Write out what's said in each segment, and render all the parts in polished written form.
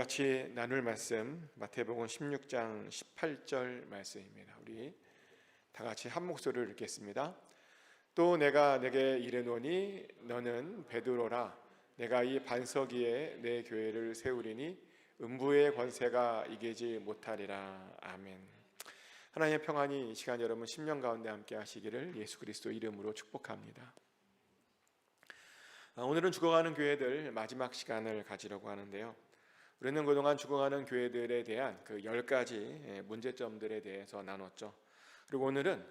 같이 나눌 말씀 마태복음 16장 18절 말씀입니다. 우리 다 같이 한 목소리로 읽겠습니다. 또 내가 내게 이르노니 너는 베드로라. 내가 이 반석 위에 내 교회를 세우리니 음부의 권세가 이기지 못하리라. 아멘. 하나님의 평안이 이 시간 여러분 심령 가운데 함께 하시기를 예수 그리스도 이름으로 축복합니다. 오늘은 죽어가는 교회들 마지막 시간을 가지려고 하는데요. 우리는 그동안 죽어가는 교회들에 대한 그 10가지 문제점들에 대해서 나눴죠. 그리고 오늘은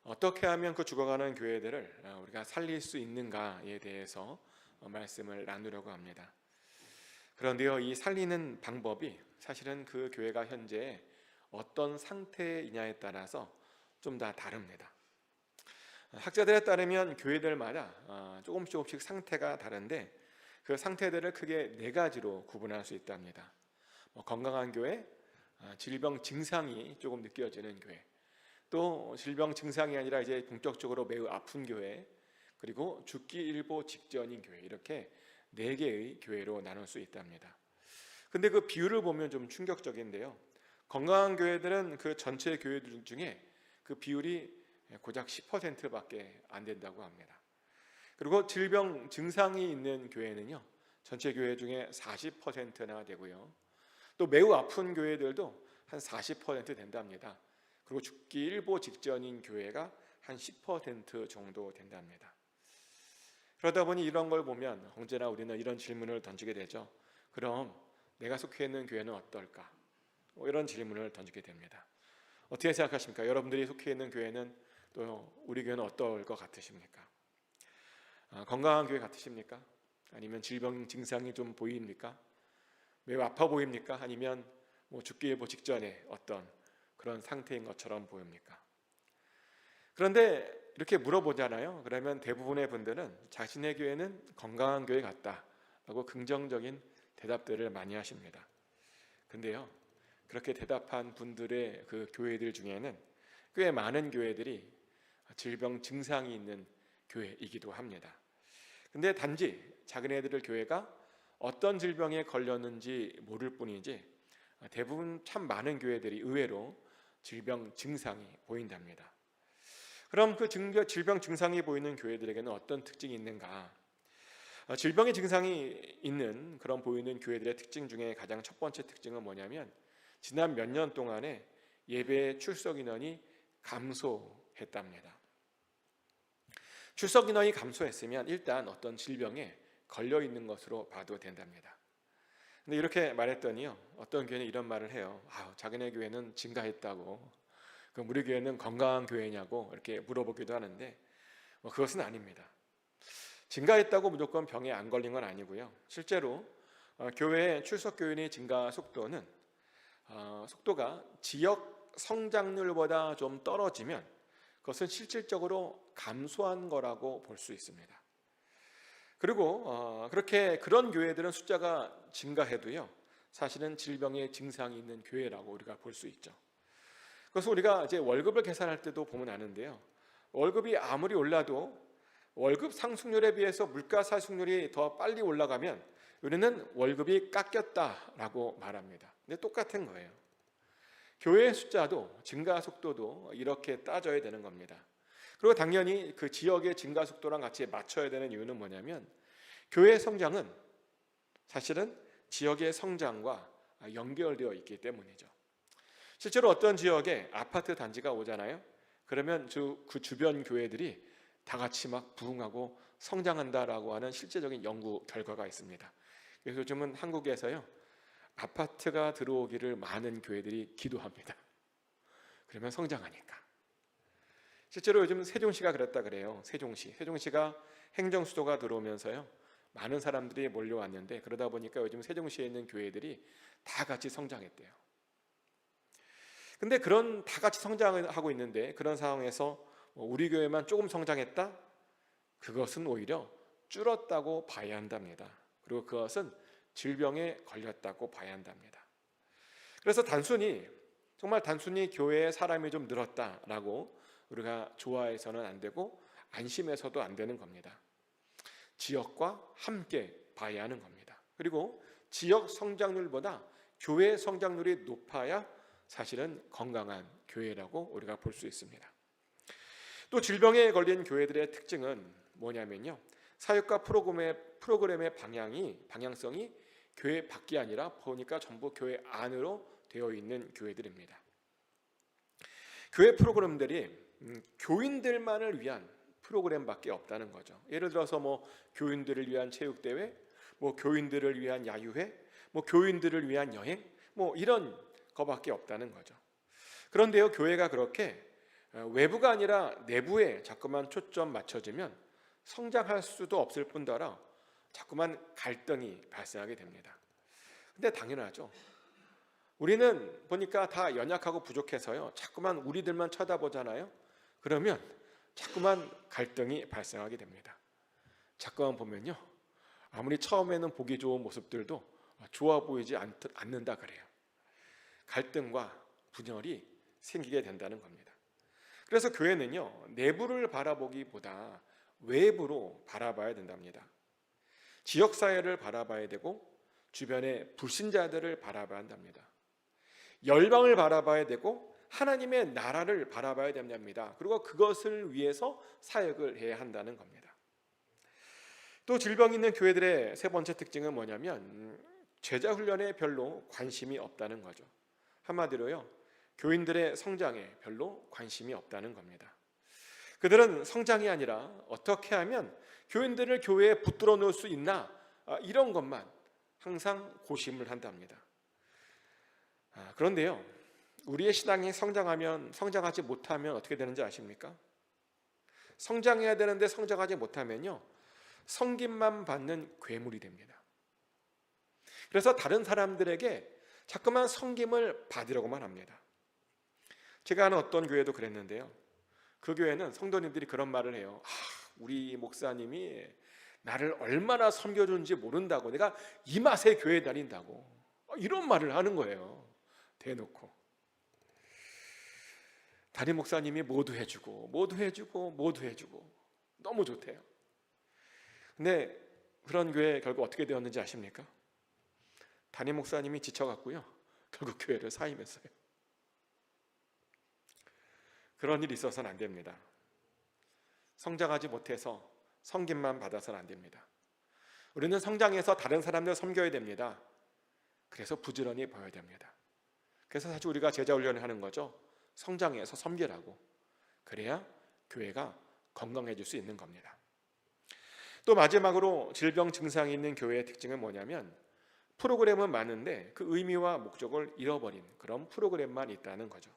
어떻게 하면 그 죽어가는 교회들을 우리가 살릴 수 있는가에 대해서 말씀을 나누려고 합니다. 그런데요, 이 살리는 방법이 사실은 그 교회가 현재 어떤 상태이냐에 따라서 좀 다 다릅니다. 학자들에 따르면 교회들마다 조금씩 상태가 다른데 그 상태들을 크게 4가지로 구분할 수 있답니다. 건강한 교회, 질병 증상이 조금 느껴지는 교회, 또 질병 증상이 아니라 이제 본격적으로 매우 아픈 교회, 그리고 죽기 일보 직전인 교회, 이렇게 4개의 교회로 나눌 수 있답니다. 근데 그 비율을 보면 좀 충격적인데요. 건강한 교회들은 그 전체 교회들 중에 그 비율이 고작 10%밖에 안 된다고 합니다. 그리고 질병 증상이 있는 교회는요, 전체 교회 중에 40%나 되고요. 또 매우 아픈 교회들도 한 40% 된답니다. 그리고 죽기 일보 직전인 교회가 한 10% 정도 된답니다. 그러다 보니 이런 걸 보면 언제나 우리는 이런 질문을 던지게 되죠. 그럼 내가 속해 있는 교회는 어떨까? 이런 질문을 던지게 됩니다. 어떻게 생각하십니까? 여러분들이 속해 있는 교회는, 또 우리 교회는 어떨 것 같으십니까? 건강한 교회 같으십니까? 아니면 질병 증상이 좀 보입니까? 매우 아파 보입니까? 아니면 죽기 일보 직전에 어떤 그런 상태인 것처럼 보입니까? 그런데 이렇게 물어보잖아요. 그러면 대부분의 분들은 자신의 교회는 건강한 교회 같다라고 긍정적인 대답들을 많이 하십니다. 근데요, 그렇게 대답한 분들의 그 교회들 중에는 꽤 많은 교회들이 질병 증상이 있는 교회이기도 합니다. 근데 단지 자기네들 교회가 어떤 질병에 걸렸는지 모를 뿐이지 대부분 참 많은 교회들이 의외로 질병 증상이 보인답니다. 그럼 그 질병 증상이 보이는 교회들에게는 어떤 특징이 있는가? 질병의 증상이 있는 그런 보이는 교회들의 특징 중에 가장 첫 번째 특징은 뭐냐면, 지난 몇 년 동안에 예배 출석 인원이 감소했답니다. 출석 인원이 감소했으면 일단 어떤 질병에 걸려 있는 것으로 봐도 된답니다. 근데 이렇게 말했더니요, 어떤 교회는 이런 말을 해요. 자기네 교회는 증가했다고, 그럼 우리 교회는 건강한 교회냐고 이렇게 물어보기도 하는데 그것은 아닙니다. 증가했다고 무조건 병에 안 걸린 건 아니고요. 실제로 교회의 출석 교인의 증가 속도는 속도가 지역 성장률보다 좀 떨어지면 그것은 실질적으로 감소한 거라고 볼 수 있습니다. 그리고 그런 교회들은 숫자가 증가해도요, 사실은 질병의 증상이 있는 교회라고 우리가 볼 수 있죠. 그래서 우리가 이제 월급을 계산할 때도 보면 아는데요, 월급이 아무리 올라도 월급 상승률에 비해서 물가 상승률이 더 빨리 올라가면 우리는 월급이 깎였다라고 말합니다. 근데 똑같은 거예요. 교회의 숫자도 증가 속도도 이렇게 따져야 되는 겁니다. 그리고 당연히 그 지역의 증가 속도랑 같이 맞춰야 되는 이유는 뭐냐면, 교회의 성장은 사실은 지역의 성장과 연결되어 있기 때문이죠. 실제로 어떤 지역에 아파트 단지가 오잖아요. 그러면 그 주변 교회들이 다 같이 막 부흥하고 성장한다라고 하는 실제적인 연구 결과가 있습니다. 그래서 요즘은 한국에서요, 아파트가 들어오기를 많은 교회들이 기도합니다. 그러면 성장하니까. 실제로 요즘 세종시가 그랬다 그래요. 세종시가 행정수도가 들어오면서요, 많은 사람들이 몰려왔는데, 그러다 보니까 요즘 세종시에 있는 교회들이 다 같이 성장했대요. 근데 그런 다 같이 성장을 하고 있는데, 그런 상황에서 우리 교회만 조금 성장했다? 그것은 오히려 줄었다고 봐야 한답니다. 그리고 그것은 질병에 걸렸다고 봐야 한답니다. 그래서 정말 단순히 교회에 사람이 좀 늘었다라고 우리가 좋아해서는 안 되고 안심해서도 안 되는 겁니다. 지역과 함께 봐야 하는 겁니다. 그리고 지역 성장률보다 교회 성장률이 높아야 사실은 건강한 교회라고 우리가 볼 수 있습니다. 또 질병에 걸린 교회들의 특징은 뭐냐면요, 사역과 프로그램의 방향성이 교회 밖이 아니라 보니까 전부 교회 안으로 되어 있는 교회들입니다. 교회 프로그램들이 교인들만을 위한 프로그램밖에 없다는 거죠. 예를 들어서 교인들을 위한 체육대회, 교인들을 위한 야유회, 교인들을 위한 여행, 이런 거밖에 없다는 거죠. 그런데요, 교회가 그렇게 외부가 아니라 내부에 자꾸만 초점 맞춰지면 성장할 수도 없을 뿐더러 자꾸만 갈등이 발생하게 됩니다. 근데 당연하죠. 우리는 보니까 다 연약하고 부족해서요, 자꾸만 우리들만 쳐다보잖아요. 그러면 자꾸만 갈등이 발생하게 됩니다. 자꾸만 보면요, 아무리 처음에는 보기 좋은 모습들도 좋아 보이지 않는다 그래요. 갈등과 분열이 생기게 된다는 겁니다. 그래서 교회는요, 내부를 바라보기보다 외부로 바라봐야 된답니다. 지역사회를 바라봐야 되고 주변의 불신자들을 바라봐야 한답니다. 열방을 바라봐야 되고 하나님의 나라를 바라봐야 됩니다. 그리고 그것을 위해서 사역을 해야 한다는 겁니다. 또 질병 있는 교회들의 세 번째 특징은 뭐냐면 제자 훈련에 별로 관심이 없다는 거죠. 한마디로요, 교인들의 성장에 별로 관심이 없다는 겁니다. 그들은 성장이 아니라 어떻게 하면 교인들을 교회에 붙들어 놓을 수 있나, 이런 것만 항상 고심을 한답니다. 그런데요, 우리의 신앙이 성장하지 못하면 어떻게 되는지 아십니까? 성장해야 되는데 성장하지 못하면요, 섬김만 받는 괴물이 됩니다. 그래서 다른 사람들에게 자꾸만 섬김을 받으려고만 합니다. 제가 아는 어떤 교회도 그랬는데요, 그 교회는 성도님들이 그런 말을 해요. 우리 목사님이 나를 얼마나 섬겨주는지 모른다고, 내가 이 맛에 교회 다닌다고, 이런 말을 하는 거예요. 대놓고. 담임 목사님이 모두 해주고 너무 좋대요. 근데 그런 교회 결국 어떻게 되었는지 아십니까? 담임 목사님이 지쳐갔고요, 결국 교회를 사임했어요. 그런 일이 있어서는 안 됩니다. 성장하지 못해서 섬김만 받아서는 안 됩니다. 우리는 성장해서 다른 사람들 섬겨야 됩니다. 그래서 부지런히 보여야 됩니다. 그래서 사실 우리가 제자 훈련을 하는 거죠. 성장해서 섬기라고. 그래야 교회가 건강해질 수 있는 겁니다. 또 마지막으로 질병 증상이 있는 교회의 특징은 뭐냐면 프로그램은 많은데 그 의미와 목적을 잃어버린 그런 프로그램만 있다는 거죠.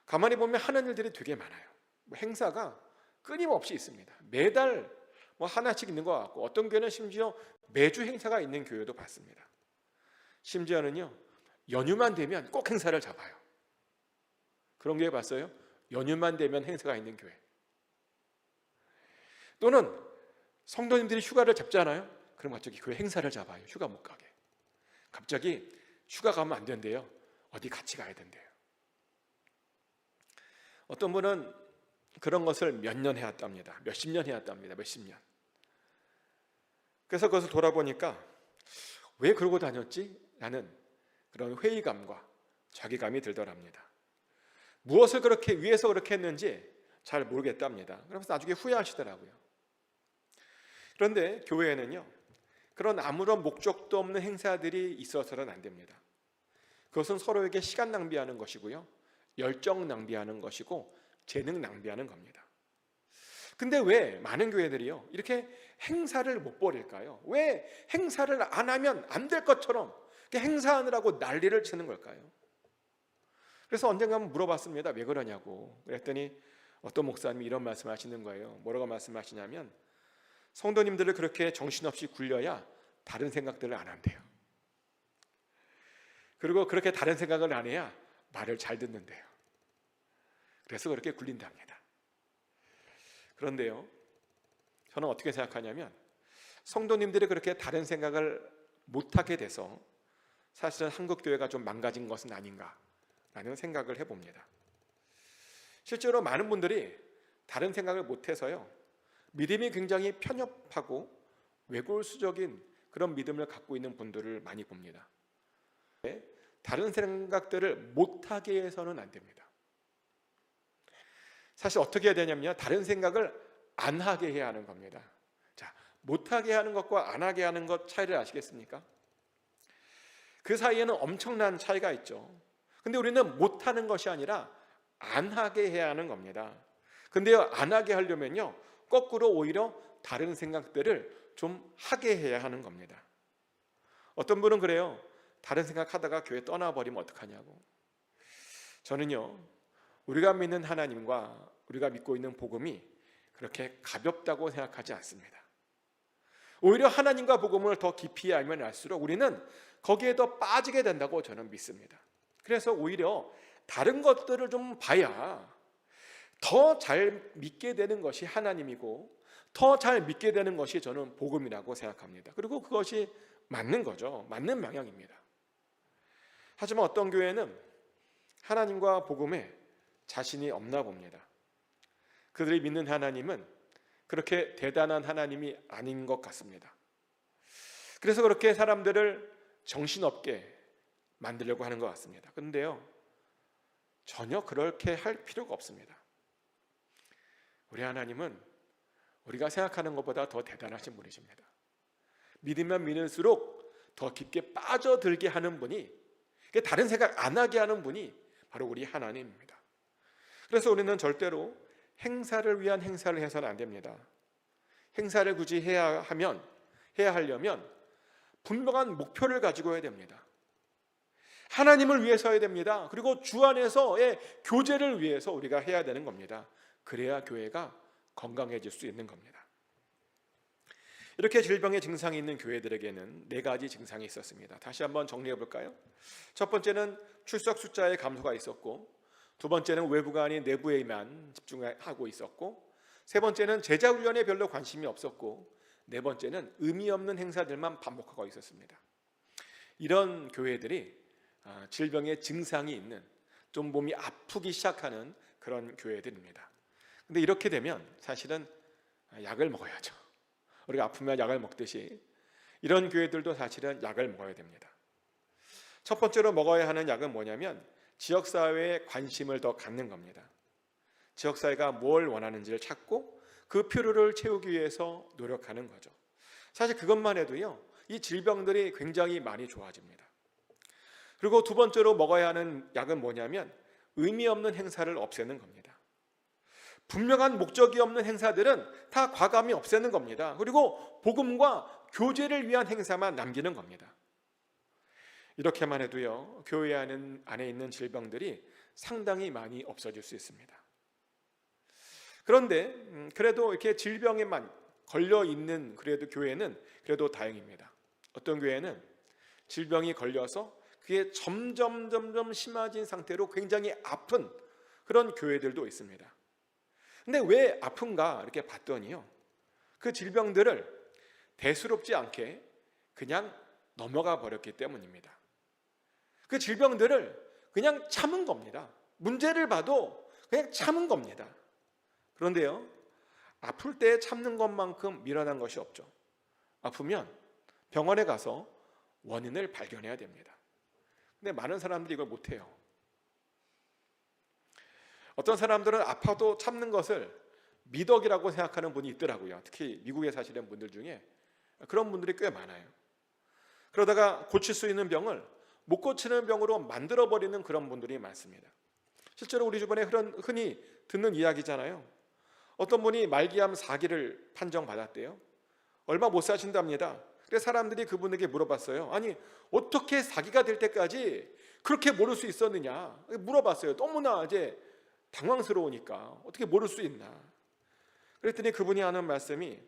가만히 보면 하는 일들이 되게 많아요. 행사가 끊임없이 있습니다. 매달 하나씩 있는 것 같고, 어떤 교회는 심지어 매주 행사가 있는 교회도 봤습니다. 심지어는요, 연휴만 되면 꼭 행사를 잡아요. 그런 교회 봤어요? 연휴만 되면 행사가 있는 교회. 또는 성도님들이 휴가를 잡잖아요. 그럼 갑자기 교회 행사를 잡아요. 휴가 못 가게. 갑자기 휴가 가면 안 된대요. 어디 같이 가야 된대요. 어떤 분은 그런 것을 몇 년 해왔답니다. 몇십 년 해왔답니다. 몇십 년. 그래서 그것을 돌아보니까 왜 그러고 다녔지? 라는 그런 회의감과 자괴감이 들더랍니다. 무엇을 그렇게 위해서 그렇게 했는지 잘 모르겠답니다. 그러면서 나중에 후회하시더라고요. 그런데 교회에는요, 그런 아무런 목적도 없는 행사들이 있어서는 안 됩니다. 그것은 서로에게 시간 낭비하는 것이고요, 열정 낭비하는 것이고 재능 낭비하는 겁니다. 근데 왜 많은 교회들이요, 이렇게 행사를 못 벌일까요? 왜 행사를 안 하면 안 될 것처럼 행사하느라고 난리를 치는 걸까요? 그래서 언젠가 한번 물어봤습니다. 왜 그러냐고. 그랬더니 어떤 목사님이 이런 말씀을 하시는 거예요. 뭐라고 말씀하시냐면 성도님들을 그렇게 정신없이 굴려야 다른 생각들을 안 한대요. 그리고 그렇게 다른 생각을 안 해야 말을 잘 듣는데요. 그래서 그렇게 굴린답니다. 그런데요, 저는 어떻게 생각하냐면 성도님들이 그렇게 다른 생각을 못하게 돼서 사실은 한국교회가 좀 망가진 것은 아닌가라는 생각을 해봅니다. 실제로 많은 분들이 다른 생각을 못해서요, 믿음이 굉장히 편협하고 외골수적인 그런 믿음을 갖고 있는 분들을 많이 봅니다. 다른 생각들을 못하게 해서는 안 됩니다. 사실 어떻게 해야 되냐면요, 다른 생각을 안 하게 해야 하는 겁니다. 자, 못하게 하는 것과 안 하게 하는 것 차이를 아시겠습니까? 그 사이에는 엄청난 차이가 있죠. 근데 우리는 못하는 것이 아니라 안 하게 해야 하는 겁니다. 근데요, 안 하게 하려면요, 거꾸로 오히려 다른 생각들을 좀 하게 해야 하는 겁니다. 어떤 분은 그래요. 다른 생각하다가 교회 떠나버리면 어떡하냐고. 저는요, 우리가 믿는 하나님과 우리가 믿고 있는 복음이 그렇게 가볍다고 생각하지 않습니다. 오히려 하나님과 복음을 더 깊이 알면 알수록 우리는 거기에 더 빠지게 된다고 저는 믿습니다. 그래서 오히려 다른 것들을 좀 봐야 더 잘 믿게 되는 것이 하나님이고 더 잘 믿게 되는 것이 저는 복음이라고 생각합니다. 그리고 그것이 맞는 거죠. 맞는 방향입니다. 하지만 어떤 교회는 하나님과 복음에 자신이 없나 봅니다. 그들이 믿는 하나님은 그렇게 대단한 하나님이 아닌 것 같습니다. 그래서 그렇게 사람들을 정신없게 만들려고 하는 것 같습니다. 그런데요, 전혀 그렇게 할 필요가 없습니다. 우리 하나님은 우리가 생각하는 것보다 더 대단하신 분이십니다. 믿으면 믿을수록 더 깊게 빠져들게 하는 분이, 다른 생각 안 하게 하는 분이 바로 우리 하나님입니다. 그래서 우리는 절대로 행사를 위한 행사를 해서는 안 됩니다. 행사를 굳이 해야 하려면 분명한 목표를 가지고 해야 됩니다. 하나님을 위해서 해야 됩니다. 그리고 주 안에서의 교제를 위해서 우리가 해야 되는 겁니다. 그래야 교회가 건강해질 수 있는 겁니다. 이렇게 질병의 증상이 있는 교회들에게는 4가지 증상이 있었습니다. 다시 한번 정리해 볼까요? 첫 번째는 출석 숫자의 감소가 있었고, 두 번째는 외부가 아닌 내부에만 집중하고 있었고, 세 번째는 제자 훈련에 별로 관심이 없었고, 네 번째는 의미 없는 행사들만 반복하고 있었습니다. 이런 교회들이 질병의 증상이 있는, 좀 몸이 아프기 시작하는 그런 교회들입니다. 근데 이렇게 되면 사실은 약을 먹어야죠. 우리가 아프면 약을 먹듯이 이런 교회들도 사실은 약을 먹어야 됩니다. 첫 번째로 먹어야 하는 약은 뭐냐면 지역사회에 관심을 더 갖는 겁니다. 지역사회가 뭘 원하는지를 찾고 그 필요를 채우기 위해서 노력하는 거죠. 사실 그것만 해도요, 이 질병들이 굉장히 많이 좋아집니다. 그리고 두 번째로 먹어야 하는 약은 뭐냐면 의미 없는 행사를 없애는 겁니다. 분명한 목적이 없는 행사들은 다 과감히 없애는 겁니다. 그리고 복음과 교제를 위한 행사만 남기는 겁니다. 이렇게만 해도요, 교회 안에 있는 질병들이 상당히 많이 없어질 수 있습니다. 그런데 그래도 이렇게 질병에만 걸려 있는 그래도 교회는 그래도 다행입니다. 어떤 교회는 질병이 걸려서 그게 점점 심해진 상태로 굉장히 아픈 그런 교회들도 있습니다. 근데 왜 아픈가 이렇게 봤더니요, 그 질병들을 대수롭지 않게 그냥 넘어가 버렸기 때문입니다. 그 질병들을 그냥 참은 겁니다. 문제를 봐도 그냥 참은 겁니다. 그런데요, 아플 때 참는 것만큼 미련한 것이 없죠. 아프면 병원에 가서 원인을 발견해야 됩니다. 근데 많은 사람들이 이걸 못해요. 어떤 사람들은 아파도 참는 것을 미덕이라고 생각하는 분이 있더라고요. 특히 미국에 사시는 분들 중에 그런 분들이 꽤 많아요. 그러다가 고칠 수 있는 병을 못 고치는 병으로 만들어버리는 그런 분들이 많습니다. 실제로 우리 주변에 흔히 듣는 이야기잖아요. 어떤 분이 말기암 4기를 판정받았대요. 얼마 못 사신답니다. 그래서 사람들이 그분에게 물어봤어요. 아니, 어떻게 4기가 될 때까지 그렇게 모를 수 있었느냐 물어봤어요. 너무나 이제 당황스러우니까 어떻게 모를 수 있나. 그랬더니 그분이 하는 말씀이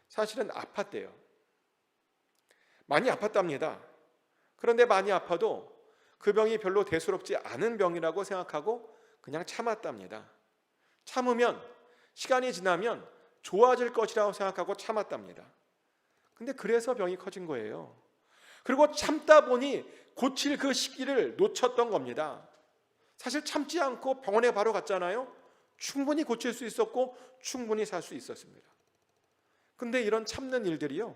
사실은 아팠대요. 많이 아팠답니다. 그런데 많이 아파도 그 병이 별로 대수롭지 않은 병이라고 생각하고 그냥 참았답니다. 참으면 시간이 지나면 좋아질 것이라고 생각하고 참았답니다. 근데 그래서 병이 커진 거예요. 그리고 참다 보니 고칠 그 시기를 놓쳤던 겁니다. 사실 참지 않고 병원에 바로 갔잖아요. 충분히 고칠 수 있었고 충분히 살 수 있었습니다. 근데 이런 참는 일들이요,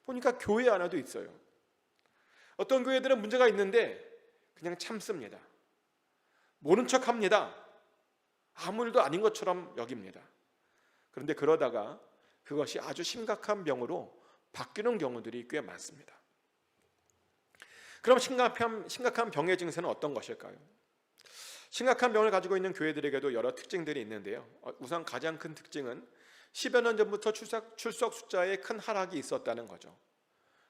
보니까 교회 안에도 있어요. 어떤 교회들은 문제가 있는데 그냥 참습니다. 모른 척합니다. 아무 일도 아닌 것처럼 여깁니다. 그런데 그러다가 그것이 아주 심각한 병으로 바뀌는 경우들이 꽤 많습니다. 그럼 심각한 병의 증세는 어떤 것일까요? 심각한 병을 가지고 있는 교회들에게도 여러 특징들이 있는데요. 우선 가장 큰 특징은 10여 년 전부터 출석 숫자에 큰 하락이 있었다는 거죠.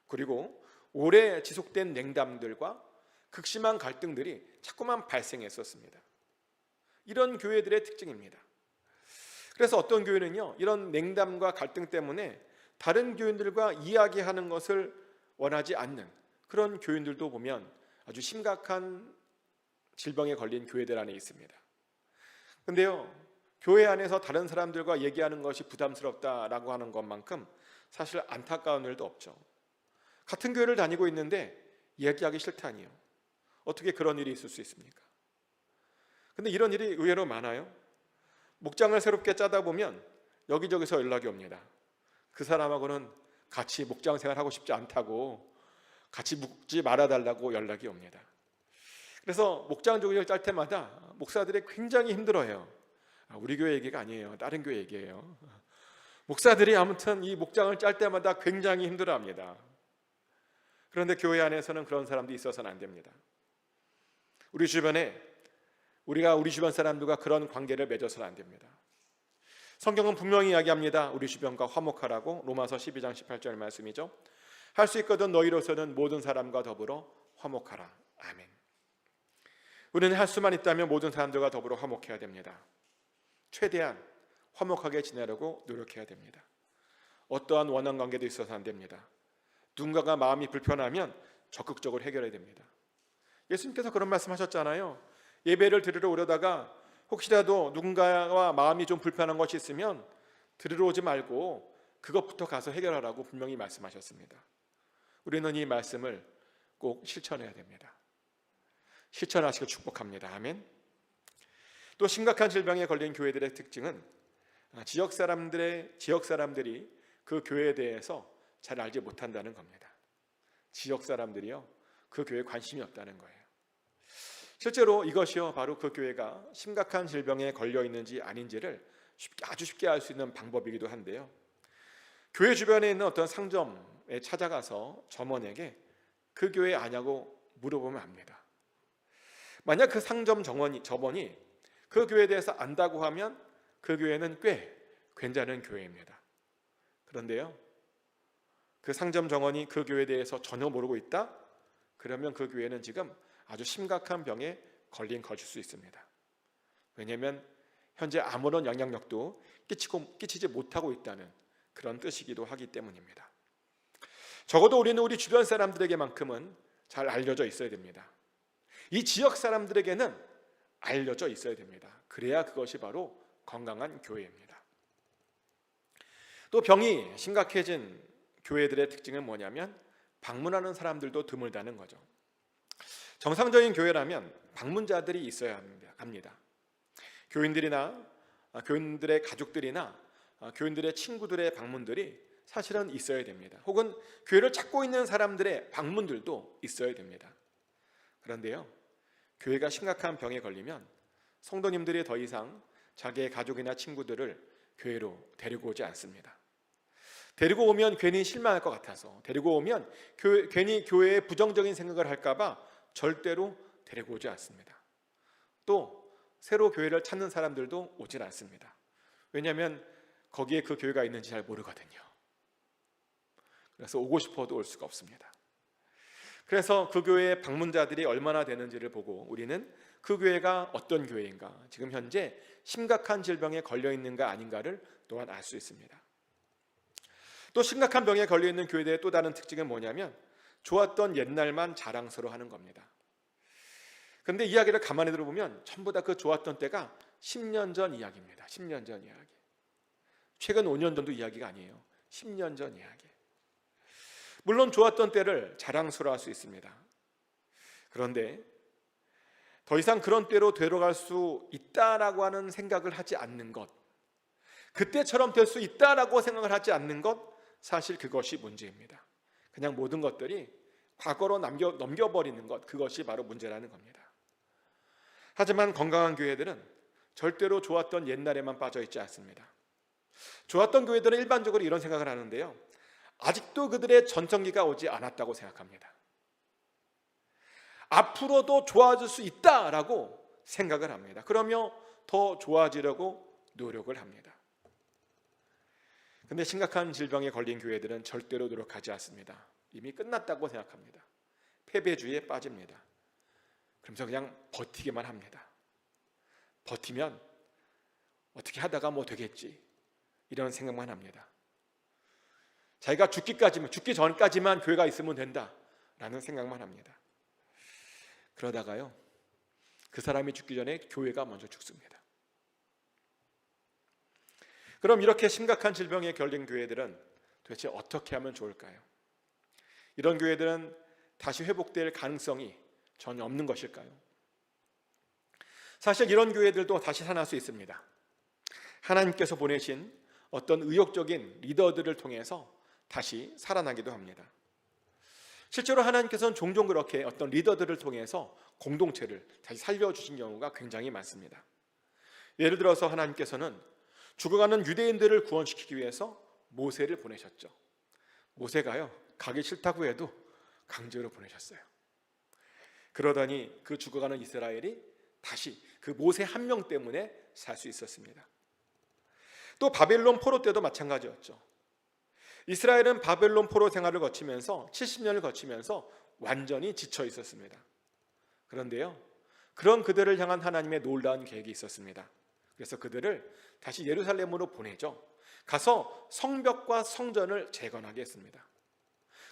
그리고 오래 지속된 냉담들과 극심한 갈등들이 자꾸만 발생했었습니다. 이런 교회들의 특징입니다. 그래서 어떤 교회는요, 이런 냉담과 갈등 때문에 다른 교인들과 이야기하는 것을 원하지 않는 그런 교인들도 보면 아주 심각한 질병에 걸린 교회들 안에 있습니다. 근데요, 교회 안에서 다른 사람들과 얘기하는 것이 부담스럽다라고 하는 것만큼 사실 안타까운 일도 없죠. 같은 교회를 다니고 있는데 얘기하기 싫다니요. 어떻게 그런 일이 있을 수 있습니까? 근데 이런 일이 의외로 많아요. 목장을 새롭게 짜다 보면 여기저기서 연락이 옵니다. 그 사람하고는 같이 목장 생활하고 싶지 않다고, 같이 묵지 말아달라고 연락이 옵니다. 그래서 목장 조직을 짤 때마다 목사들이 굉장히 힘들어해요. 우리 교회 얘기가 아니에요. 다른 교회 얘기예요. 목사들이 아무튼 이 목장을 짤 때마다 굉장히 힘들어합니다. 그런데 교회 안에서는 그런 사람도 있어서는 안 됩니다. 우리 주변 사람들과 그런 관계를 맺어서는 안 됩니다. 성경은 분명히 이야기합니다. 우리 주변과 화목하라고. 로마서 12장 18절 말씀이죠. 할 수 있거든 너희로서는 모든 사람과 더불어 화목하라. 아멘. 우리는 할 수만 있다면 모든 사람들과 더불어 화목해야 됩니다. 최대한 화목하게 지내려고 노력해야 됩니다. 어떠한 원한 관계도 있어서 안 됩니다. 누군가가 마음이 불편하면 적극적으로 해결해야 됩니다. 예수님께서 그런 말씀하셨잖아요. 예배를 드리러 오려다가 혹시라도 누군가와 마음이 좀 불편한 것이 있으면 드리러 오지 말고 그것부터 가서 해결하라고 분명히 말씀하셨습니다. 우리는 이 말씀을 꼭 실천해야 됩니다. 실천하시고 축복합니다. 아멘. 또 심각한 질병에 걸린 교회들의 특징은 지역 사람들이 그 교회에 대해서 잘 알지 못한다는 겁니다. 지역 사람들이요, 그 교회에 관심이 없다는 거예요. 실제로 이것이요, 바로 그 교회가 심각한 질병에 걸려 있는지 아닌지를 아주 쉽게 알 수 있는 방법이기도 한데요. 교회 주변에 있는 어떤 상점에 찾아가서 점원에게 그 교회 아냐고 물어보면 압니다. 만약 그 상점 점원이 그 교회에 대해서 안다고 하면 그 교회는 꽤 괜찮은 교회입니다. 그런데요, 그 상점 정원이 그 교회에 대해서 전혀 모르고 있다? 그러면 그 교회는 지금 아주 심각한 병에 걸린 것일 수 있습니다. 왜냐하면 현재 아무런 영향력도 끼치지 못하고 있다는 그런 뜻이기도 하기 때문입니다. 적어도 우리는 우리 주변 사람들에게만큼은 잘 알려져 있어야 됩니다. 이 지역 사람들에게는 알려져 있어야 됩니다. 그래야 그것이 바로 건강한 교회입니다. 또 병이 심각해진 교회들의 특징은 뭐냐면 방문하는 사람들도 드물다는 거죠. 정상적인 교회라면 방문자들이 있어야 합니다. 교인들의 가족들이나 교인들의 친구들의 방문들이 사실은 있어야 됩니다. 혹은 교회를 찾고 있는 사람들의 방문들도 있어야 됩니다. 그런데요, 교회가 심각한 병에 걸리면 성도님들이 더 이상 자기의 가족이나 친구들을 교회로 데리고 오지 않습니다. 데리고 오면 괜히 실망할 것 같아서, 데리고 오면 괜히 교회에 부정적인 생각을 할까 봐 절대로 데리고 오지 않습니다. 또 새로 교회를 찾는 사람들도 오질 않습니다. 왜냐하면 거기에 그 교회가 있는지 잘 모르거든요. 그래서 오고 싶어도 올 수가 없습니다. 그래서 그 교회의 방문자들이 얼마나 되는지를 보고 우리는 그 교회가 어떤 교회인가, 지금 현재 심각한 질병에 걸려 있는가 아닌가를 또한 알 수 있습니다. 또 심각한 병에 걸려 있는 교회들의 또 다른 특징은 뭐냐면 좋았던 옛날만 자랑스러워하는 겁니다. 그런데 이야기를 가만히 들어보면 전부 다 그 좋았던 때가 10년 전 이야기입니다. 10년 전 이야기. 최근 5년 전도 이야기가 아니에요. 10년 전 이야기. 물론 좋았던 때를 자랑스러워할 수 있습니다. 그런데 더 이상 그런 때로 되돌아갈 수 있다라고 하는 생각을 하지 않는 것, 그때처럼 될 수 있다라고 생각을 하지 않는 것, 사실 그것이 문제입니다. 그냥 모든 것들이 과거로 넘겨버리는 것, 그것이 바로 문제라는 겁니다. 하지만 건강한 교회들은 절대로 좋았던 옛날에만 빠져 있지 않습니다. 좋았던 교회들은 일반적으로 이런 생각을 하는데요, 아직도 그들의 전성기가 오지 않았다고 생각합니다. 앞으로도 좋아질 수 있다라고 생각을 합니다. 그러며 더 좋아지려고 노력을 합니다. 근데 심각한 질병에 걸린 교회들은 절대로 노력하지 않습니다. 이미 끝났다고 생각합니다. 패배주의에 빠집니다. 그러면서 그냥 버티기만 합니다. 버티면 어떻게 하다가 뭐 되겠지, 이런 생각만 합니다. 자기가 죽기 전까지만 교회가 있으면 된다라는 생각만 합니다. 그러다가요, 그 사람이 죽기 전에 교회가 먼저 죽습니다. 그럼 이렇게 심각한 질병에 걸린 교회들은 도대체 어떻게 하면 좋을까요? 이런 교회들은 다시 회복될 가능성이 전혀 없는 것일까요? 사실 이런 교회들도 다시 살아날 수 있습니다. 하나님께서 보내신 어떤 의욕적인 리더들을 통해서 다시 살아나기도 합니다. 실제로 하나님께서는 종종 그렇게 어떤 리더들을 통해서 공동체를 다시 살려주신 경우가 굉장히 많습니다. 예를 들어서 하나님께서는 죽어가는 유대인들을 구원시키기 위해서 모세를 보내셨죠. 모세가요, 가기 싫다고 해도 강제로 보내셨어요. 그러더니 그 죽어가는 이스라엘이 다시 그 모세 한 명 때문에 살 수 있었습니다. 또 바벨론 포로 때도 마찬가지였죠. 이스라엘은 바벨론 포로 생활을 거치면서 70년을 거치면서 완전히 지쳐 있었습니다. 그런데요, 그런 그들을 향한 하나님의 놀라운 계획이 있었습니다. 그래서 그들을 다시 예루살렘으로 보내죠. 가서 성벽과 성전을 재건하게 했습니다.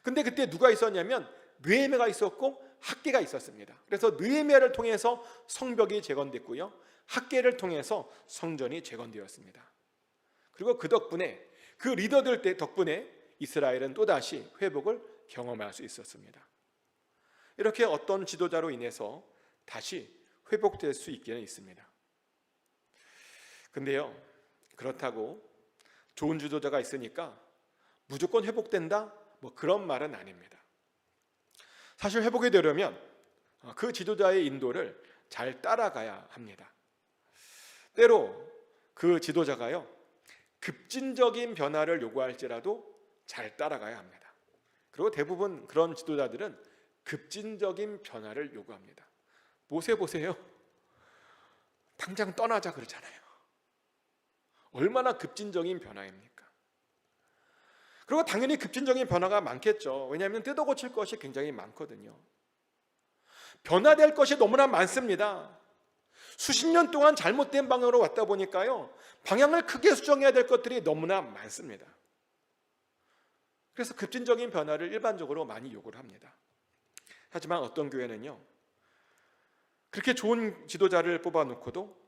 근데 그때 누가 있었냐면 느헤미야가 있었고 학개가 있었습니다. 그래서 느헤미야를 통해서 성벽이 재건됐고요, 학개를 통해서 성전이 재건되었습니다. 그리고 그 덕분에, 그 리더들 덕분에 이스라엘은 또다시 회복을 경험할 수 있었습니다. 이렇게 어떤 지도자로 인해서 다시 회복될 수 있기는 있습니다. 근데요, 그렇다고 좋은 지도자가 있으니까 무조건 회복된다, 뭐 그런 말은 아닙니다. 사실 회복이 되려면 그 지도자의 인도를 잘 따라가야 합니다. 때로 그 지도자가요, 급진적인 변화를 요구할지라도 잘 따라가야 합니다. 그리고 대부분 그런 지도자들은 급진적인 변화를 요구합니다. 모세 보세요. 당장 떠나자 그러잖아요. 얼마나 급진적인 변화입니까? 그리고 당연히 급진적인 변화가 많겠죠. 왜냐하면 뜯어 고칠 것이 굉장히 많거든요. 변화될 것이 너무나 많습니다. 수십 년 동안 잘못된 방향으로 왔다 보니까요, 방향을 크게 수정해야 될 것들이 너무나 많습니다. 그래서 급진적인 변화를 일반적으로 많이 요구를 합니다. 하지만 어떤 교회는요, 그렇게 좋은 지도자를 뽑아놓고도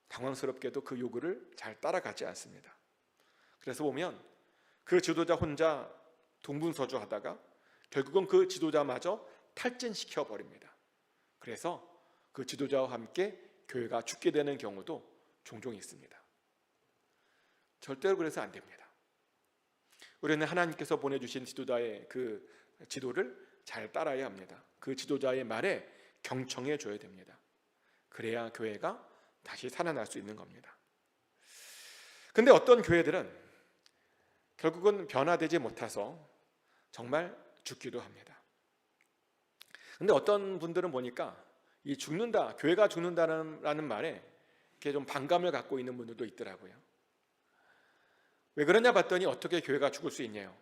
당황스럽게도 그 요구를 잘 따라가지 않습니다. 그래서 보면 그 지도자 혼자 동분서주하다가 결국은 그 지도자마저 탈진시켜 버립니다. 그래서 그 지도자와 함께 교회가 죽게 되는 경우도 종종 있습니다. 절대로 그래서 안 됩니다. 우리는 하나님께서 보내주신 지도자의 그 지도를 잘 따라야 합니다. 그 지도자의 말에 경청해 줘야 됩니다. 그래야 교회가 다시 살아날 수 있는 겁니다. 근데 어떤 교회들은 결국은 변화되지 못해서 정말 죽기도 합니다. 근데 어떤 분들은 보니까 이 죽는다, 교회가 죽는다라는 말에 이렇게 좀 반감을 갖고 있는 분들도 있더라고요. 왜 그러냐 봤더니 어떻게 교회가 죽을 수 있냐요?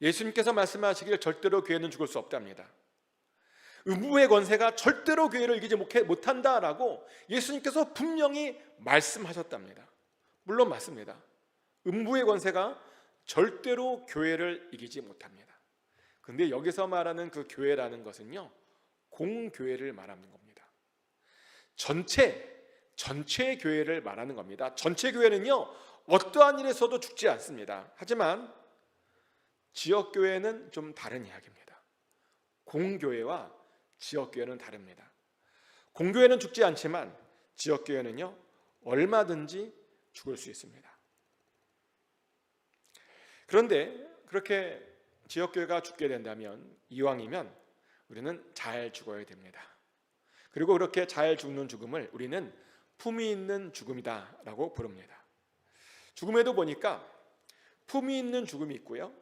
예수님께서 말씀하시길 절대로 교회는 죽을 수 없답니다. 음부의 권세가 절대로 교회를 이기지 못한다라고 예수님께서 분명히 말씀하셨답니다. 물론 맞습니다. 음부의 권세가 절대로 교회를 이기지 못합니다. 근데 여기서 말하는 그 교회라는 것은요, 공교회를 말하는 겁니다. 전체 교회를 말하는 겁니다. 전체 교회는요, 어떠한 일에서도 죽지 않습니다. 하지만 지역교회는 좀 다른 이야기입니다. 공교회와 지역교회는 다릅니다. 공교회는 죽지 않지만 지역교회는요, 얼마든지 죽을 수 있습니다. 그런데 그렇게 지역교회가 죽게 된다면, 이왕이면 우리는 잘 죽어야 됩니다. 그리고 그렇게 잘 죽는 죽음을 우리는 품위 있는 죽음이다 라고 부릅니다. 죽음에도 보니까 품위 있는 죽음이 있고요,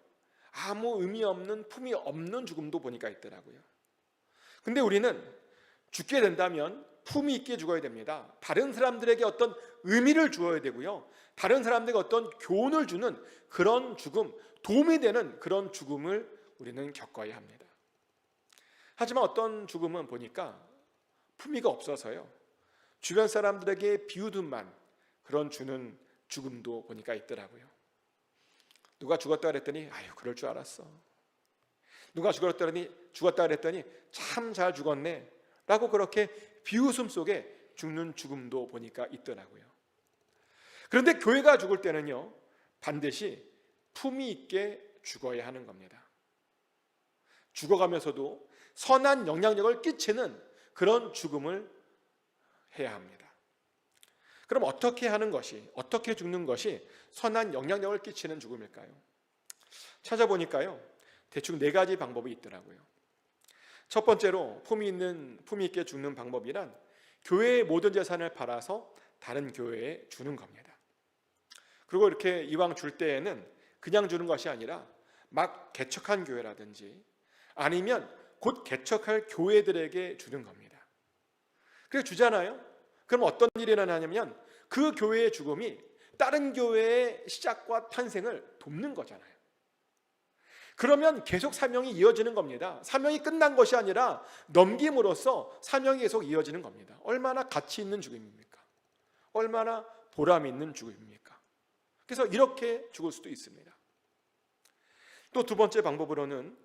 아무 의미 없는 품위 없는 죽음도 보니까 있더라고요. 근데 우리는 죽게 된다면 품위 있게 죽어야 됩니다. 다른 사람들에게 어떤 의미를 주어야 되고요, 다른 사람들에게 어떤 교훈을 주는 그런 죽음, 도움이 되는 그런 죽음을 우리는 겪어야 합니다. 하지만 어떤 죽음은 보니까 품위가 없어서요, 주변 사람들에게 비웃음만 그런 주는 죽음도 보니까 있더라고요. 누가 죽었다 그랬더니 아유 그럴 줄 알았어. 누가 죽었다 그랬더니 참 잘 죽었네 라고 그렇게 비웃음 속에 죽는 죽음도 보니까 있더라고요. 그런데 교회가 죽을 때는요, 반드시 품위 있게 죽어야 하는 겁니다. 죽어가면서도 선한 영향력을 끼치는 그런 죽음을 해야 합니다. 그럼 어떻게 하는 것이, 어떻게 죽는 것이 선한 영향력을 끼치는 죽음일까요? 찾아보니까요, 대충 4가지 방법이 있더라고요. 첫 번째로 품위 있게 죽는 방법이란 교회의 모든 재산을 팔아서 다른 교회에 주는 겁니다. 그리고 이렇게 이왕 줄 때에는 그냥 주는 것이 아니라 막 개척한 교회라든지 아니면 곧 개척할 교회들에게 주는 겁니다. 그래서 주잖아요. 그럼 어떤 일이 일어나냐면 그 교회의 죽음이 다른 교회의 시작과 탄생을 돕는 거잖아요. 그러면 계속 사명이 이어지는 겁니다. 사명이 끝난 것이 아니라 넘김으로써 사명이 계속 이어지는 겁니다. 얼마나 가치 있는 죽음입니까? 얼마나 보람 있는 죽음입니까? 그래서 이렇게 죽을 수도 있습니다. 또 2번째 방법으로는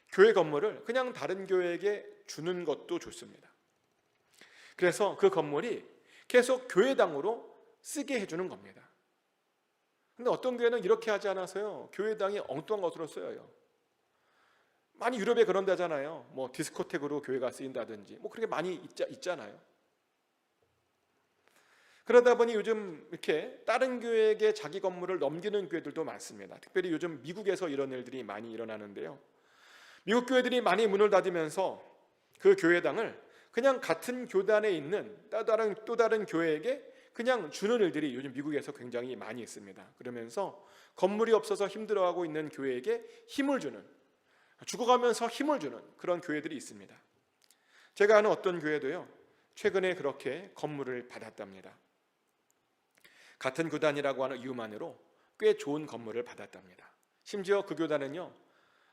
교회 건물을 그냥 다른 교회에게 주는 것도 좋습니다. 그래서 그 건물이 계속 교회당으로 쓰게 해주는 겁니다. 근데 어떤 교회는 이렇게 하지 않아서요, 교회당이 엉뚱한 것으로 쓰여요. 많이 유럽에 그런 데잖아요. 뭐 디스코텍으로 교회가 쓰인다든지 뭐 그렇게 많이 있잖아요. 그러다 보니 요즘 이렇게 다른 교회에게 자기 건물을 넘기는 교회들도 많습니다. 특별히 요즘 미국에서 이런 일들이 많이 일어나는데요, 미국 교회들이 많이 문을 닫으면서 그 교회당을 그냥 같은 교단에 있는 또 다른 교회에게 그냥 주는 일들이 요즘 미국에서 굉장히 많이 있습니다. 그러면서 건물이 없어서 힘들어하고 있는 교회에게 힘을 주는, 죽어가면서 힘을 주는 그런 교회들이 있습니다. 제가 아는 어떤 교회도요, 최근에 그렇게 건물을 받았답니다. 같은 교단이라고 하는 이유만으로 꽤 좋은 건물을 받았답니다. 심지어 그 교단은요,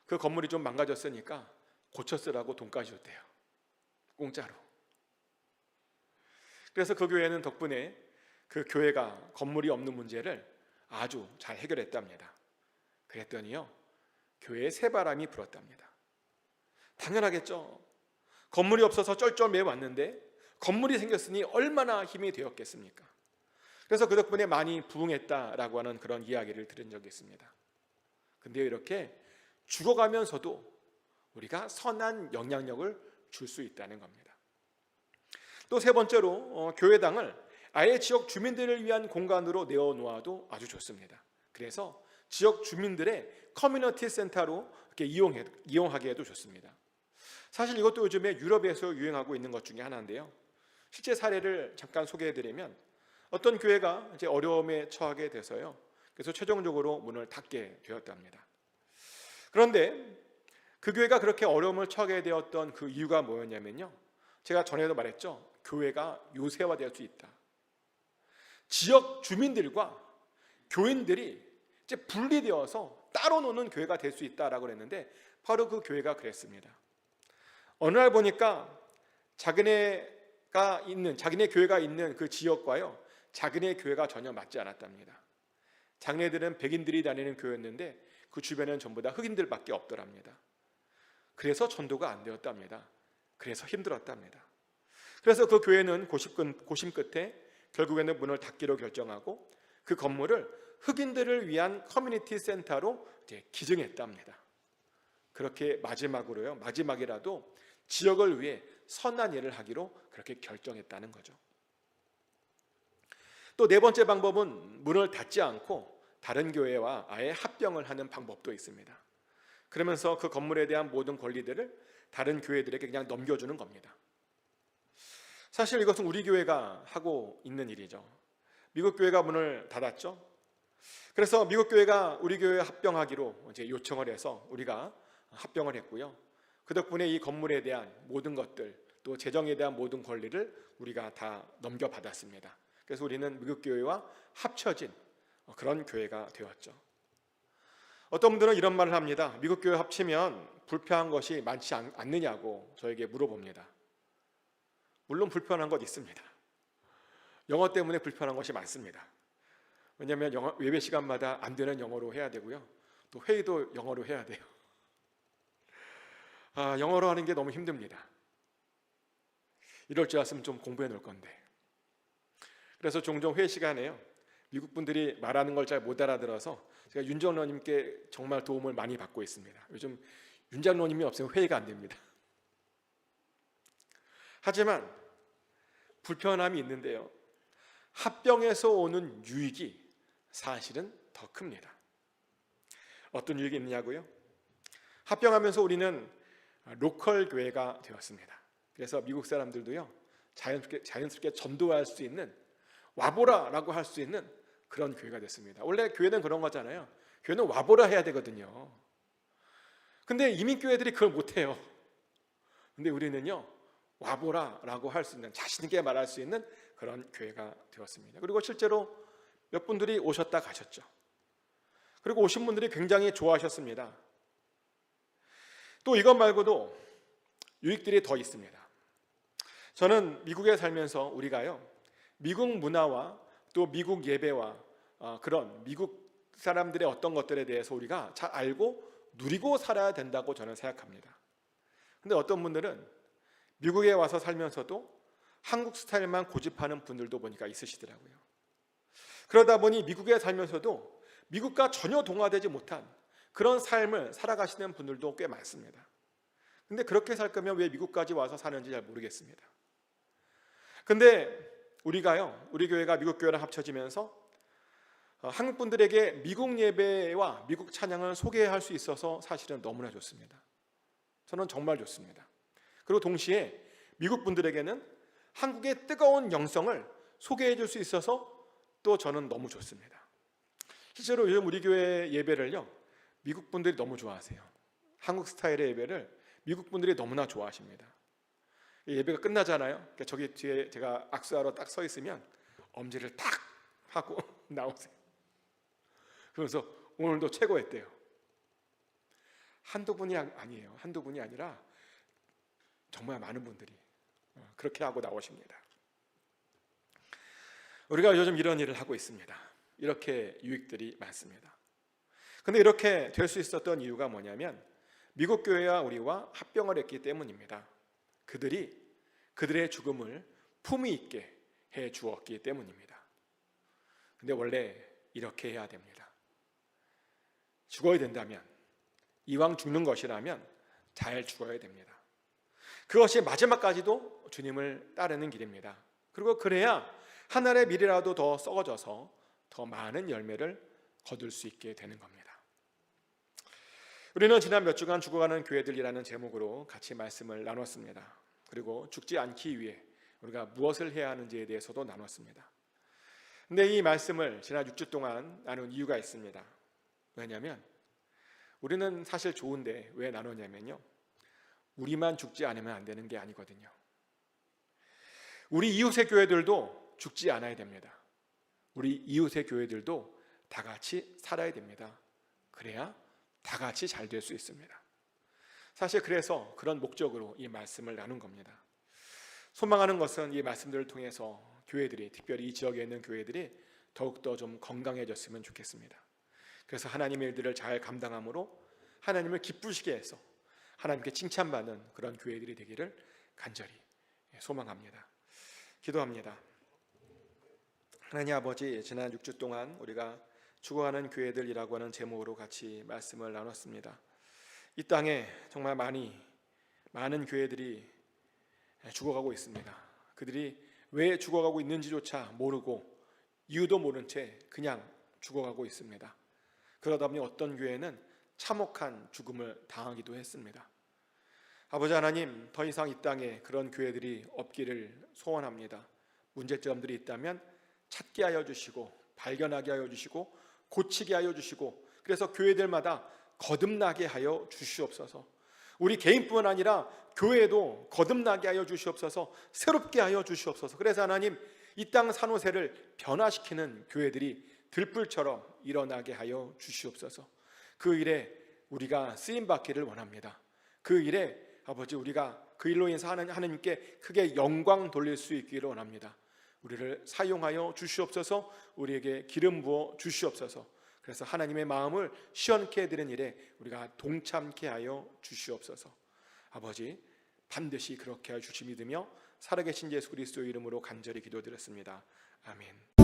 그 건물이 좀 망가졌으니까 고쳐 쓰라고 돈까지 줬대요. 공짜로. 그래서 그 교회는 덕분에 그 교회가 건물이 없는 문제를 아주 잘 해결했답니다. 그랬더니요, 교회에 새바람이 불었답니다. 당연하겠죠. 건물이 없어서 쩔쩔매 왔는데 건물이 생겼으니 얼마나 힘이 되었겠습니까? 그래서 그 덕분에 많이 부흥했다라고 하는 그런 이야기를 들은 적이 있습니다. 근데 이렇게 죽어가면서도 우리가 선한 영향력을 줄 수 있다는 겁니다. 또 3번째로 교회당을 아예 지역 주민들을 위한 공간으로 내어놓아도 아주 좋습니다. 그래서 지역 주민들의 커뮤니티 센터로 이렇게 이용하게 해도 좋습니다. 사실 이것도 요즘에 유럽에서 유행하고 있는 것 중에 하나인데요, 실제 사례를 잠깐 소개해드리면 어떤 교회가 이제 어려움에 처하게 돼서요, 그래서 최종적으로 문을 닫게 되었답니다. 그런데 그 교회가 그렇게 어려움을 처하게 되었던 그 이유가 뭐였냐면요, 제가 전에도 말했죠, 교회가 요새화될 수 있다. 지역 주민들과 교인들이 이제 분리되어서 따로 노는 교회가 될 수 있다라고 그랬는데 바로 그 교회가 그랬습니다. 어느 날 보니까 자기네 교회가 있는 그 지역과요, 자기네 교회가 전혀 맞지 않았답니다. 자기네들은 백인들이 다니는 교회였는데 그 주변에는 전부 다 흑인들밖에 없더랍니다. 그래서 전도가 안 되었답니다. 그래서 힘들었답니다. 그래서 그 교회는 고심 끝에 결국에는 문을 닫기로 결정하고 그 건물을 흑인들을 위한 커뮤니티 센터로 이제 기증했답니다. 그렇게 마지막이라도 지역을 위해 선한 일을 하기로 그렇게 결정했다는 거죠. 또 4번째 방법은 문을 닫지 않고 다른 교회와 아예 합병을 하는 방법도 있습니다. 그러면서 그 건물에 대한 모든 권리들을 다른 교회들에게 그냥 넘겨주는 겁니다. 사실 이것은 우리 교회가 하고 있는 일이죠. 미국 교회가 문을 닫았죠. 그래서 미국 교회가 우리 교회에 합병하기로 이제 요청을 해서 우리가 합병을 했고요. 그 덕분에 이 건물에 대한 모든 것들, 또 재정에 대한 모든 권리를 우리가 다 넘겨받았습니다. 그래서 우리는 미국 교회와 합쳐진 그런 교회가 되었죠. 어떤 분들은 이런 말을 합니다. 미국 교회 합치면 불편한 것이 많지 않느냐고 저에게 물어봅니다. 물론 불편한 것 있습니다. 영어 때문에 불편한 것이 많습니다. 왜냐하면 예배 시간마다 안 되는 영어로 해야 되고요. 또 회의도 영어로 해야 돼요. 영어로 하는 게 너무 힘듭니다. 이럴 줄 알았으면 좀 공부해 놓을 건데. 그래서 종종 회의 시간에요, 미국 분들이 말하는 걸 잘 못 알아들어서 제가 윤 장로님께 정말 도움을 많이 받고 있습니다. 요즘 윤 장로님이 없으면 회의가 안 됩니다. 하지만 불편함이 있는데요, 합병에서 오는 유익이 사실은 더 큽니다. 어떤 유익이 있느냐고요? 합병하면서 우리는 로컬 교회가 되었습니다. 그래서 미국 사람들도요, 자연스럽게 전도할 수 있는, 와보라라고 할 수 있는 그런 교회가 됐습니다. 원래 교회는 그런 거잖아요. 교회는 와보라 해야 되거든요. 근데 이민교회들이 그걸 못해요. 근데 우리는요, 와보라라고 할 수 있는, 자신 있게 말할 수 있는 그런 교회가 되었습니다. 그리고 실제로 몇 분들이 오셨다 가셨죠. 그리고 오신 분들이 굉장히 좋아하셨습니다. 또 이것 말고도 유익들이 더 있습니다. 저는 미국에 살면서 우리가요, 미국 문화와 또 미국 예배와 그런 미국 사람들의 어떤 것들에 대해서 우리가 잘 알고 누리고 살아야 된다고 저는 생각합니다. 근데 어떤 분들은 미국에 와서 살면서도 한국 스타일만 고집하는 분들도 보니까 있으시더라고요. 그러다 보니 미국에 살면서도 미국과 전혀 동화되지 못한 그런 삶을 살아가시는 분들도 꽤 많습니다. 근데 그렇게 살 거면 왜 미국까지 와서 사는지 잘 모르겠습니다. 근데 우리가요, 우리 교회가 미국 교회랑 합쳐지면서 한국 분들에게 미국 예배와 미국 찬양을 소개할 수 있어서 사실은 너무나 좋습니다. 저는 정말 좋습니다. 그리고 동시에 미국 분들에게는 한국의 뜨거운 영성을 소개해 줄 수 있어서 또 저는 너무 좋습니다. 실제로 요즘 우리 교회 예배를요, 미국 분들이 너무 좋아하세요. 한국 스타일의 예배를 미국 분들이 너무나 좋아하십니다. 예배가 끝나잖아요. 그러니까 저기 뒤에 제가 악수하러 딱 서 있으면 엄지를 탁 하고 나오세요. 그래서 오늘도 최고였대요. 한두 분이 아니에요. 한두 분이 아니라 정말 많은 분들이 그렇게 하고 나오십니다. 우리가 요즘 이런 일을 하고 있습니다. 이렇게 유익들이 많습니다. 근데 이렇게 될 수 있었던 이유가 뭐냐면 미국 교회와 우리와 합병을 했기 때문입니다. 그들이 그들의 죽음을 품위 있게 해 주었기 때문입니다. 근데 원래 이렇게 해야 됩니다. 죽어야 된다면, 이왕 죽는 것이라면 잘 죽어야 됩니다. 그것이 마지막까지도 주님을 따르는 길입니다. 그리고 그래야 하늘의 밀이라도 더 썩어져서 더 많은 열매를 거둘 수 있게 되는 겁니다. 우리는 지난 몇 주간 죽어가는 교회들이라는 제목으로 같이 말씀을 나눴습니다. 그리고 죽지 않기 위해 우리가 무엇을 해야 하는지에 대해서도 나눴습니다. 근데 이 말씀을 지난 6주 동안 나눈 이유가 있습니다. 왜냐하면 우리는 사실 좋은데 왜 나누냐면요, 우리만 죽지 않으면 안 되는 게 아니거든요. 우리 이웃의 교회들도 죽지 않아야 됩니다. 우리 이웃의 교회들도 다 같이 살아야 됩니다. 그래야 다 같이 잘 될 수 있습니다. 사실 그래서 그런 목적으로 이 말씀을 나눈 겁니다. 소망하는 것은 이 말씀들을 통해서 교회들이, 특별히 이 지역에 있는 교회들이 더욱더 좀 건강해졌으면 좋겠습니다. 그래서 하나님의 일들을 잘 감당함으로 하나님을 기쁘시게 해서 하나님께 칭찬받는 그런 교회들이 되기를 간절히 소망합니다. 기도합니다. 하나님 아버지, 지난 6주 동안 우리가 죽어가는 교회들이라고 하는 제목으로 같이 말씀을 나눴습니다. 이 땅에 정말 많은 교회들이 죽어가고 있습니다. 그들이 왜 죽어가고 있는지조차 모르고 이유도 모른 채 그냥 죽어가고 있습니다. 그러다 보니 어떤 교회는 참혹한 죽음을 당하기도 했습니다. 아버지 하나님, 더 이상 이 땅에 그런 교회들이 없기를 소원합니다. 문제점들이 있다면 찾게 하여 주시고 발견하게 하여 주시고 고치게 하여 주시고, 그래서 교회들마다 거듭나게 하여 주시옵소서. 우리 개인뿐만 아니라 교회도 거듭나게 하여 주시옵소서. 새롭게 하여 주시옵소서. 그래서 하나님, 이 땅 산호세를 변화시키는 교회들이 들불처럼 일어나게 하여 주시옵소서. 그 일에 우리가 쓰임 받기를 원합니다. 그 일에 아버지, 우리가 그 일로 인해서 하나님께 크게 영광 돌릴 수 있기를 원합니다. 우리를 사용하여 주시옵소서. 우리에게 기름 부어 주시옵소서. 그래서 하나님의 마음을 시원케 해드리는 일에 우리가 동참케 하여 주시옵소서. 아버지, 반드시 그렇게 하여 주시 믿으며 살아계신 예수 그리스도의 이름으로 간절히 기도드렸습니다. 아멘.